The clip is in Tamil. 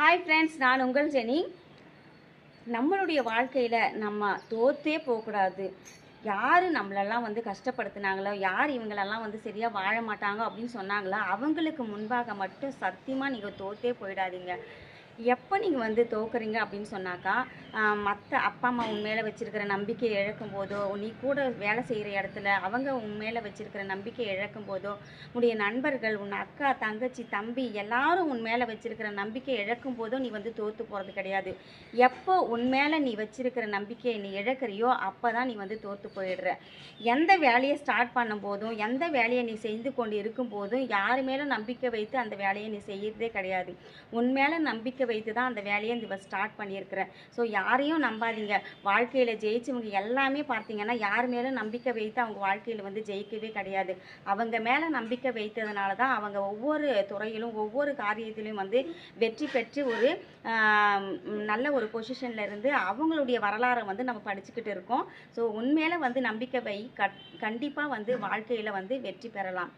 ஹாய் ஃப்ரெண்ட்ஸ், நான் உங்கள் ஜெனி. நம்மளுடைய வாழ்க்கையில் நம்ம தோற்றே போகக்கூடாது. யார் நம்மளெல்லாம் கஷ்டப்படுத்துனாங்களோ, யார் இவங்களெல்லாம் சரியாக வாழ மாட்டாங்க அப்படின்னு சொன்னாங்களோ, அவங்களுக்கு முன்பாக மட்டும் சத்தியமாக நீங்கள் தோற்றே போயிடாதீங்க. எப்போ நீங்கள் தோக்குறீங்க அப்படின்னு சொன்னாக்கா, மற்ற அப்பா அம்மா உன் மேலே வச்சுருக்கிற நம்பிக்கையை இழக்கும் போதோ, நீ கூட வேலை செய்கிற இடத்துல அவங்க உன் மேலே வச்சுருக்கிற நம்பிக்கையை இழக்கும் போதோ, உன்னுடைய நண்பர்கள், உன் அக்கா, தங்கச்சி, தம்பி எல்லாரும் உன் மேலே வச்சுருக்கிற நம்பிக்கையை இழக்கும் போதோ நீ தோற்று போகிறது கிடையாது. எப்போ உன் மேலே நீ வச்சுருக்கிற நம்பிக்கையை நீ இழக்கிறியோ அப்போ தான் நீ தோற்று போயிடுற. எந்த வேலையை ஸ்டார்ட் பண்ணும் போதும், எந்த வேலையை நீ செய்து கொண்டு இருக்கும் போதும் யார் மேலும் நம்பிக்கை வைத்து அந்த வேலையை நீ செய்யறதே கிடையாது. உன் மேலே நம்பிக்கை வைத்து தான் அந்த வேலையை ஸ்டார்ட் பண்ணியிருக்கிறேன். ஸோ யாரையும் நம்பாதீங்க. வாழ்க்கையில் ஜெயிச்சவங்க எல்லாமே பார்த்தீங்கன்னா யார் மேலும் நம்பிக்கை வைத்து அவங்க வாழ்க்கையில் ஜெயிக்கவே கிடையாது. அவங்க மேலே நம்பிக்கை வைத்ததுனால தான் அவங்க ஒவ்வொரு துறையிலும் ஒவ்வொரு காரியத்திலும் வெற்றி பெற்று ஒரு நல்ல ஒரு பொசிஷனில் இருந்து அவங்களுடைய வரலாறை நம்ம படிச்சுக்கிட்டு இருக்கோம். ஸோ உண்மையில நம்பிக்கை வை, கண்டிப்பாக வாழ்க்கையில் வெற்றி பெறலாம்.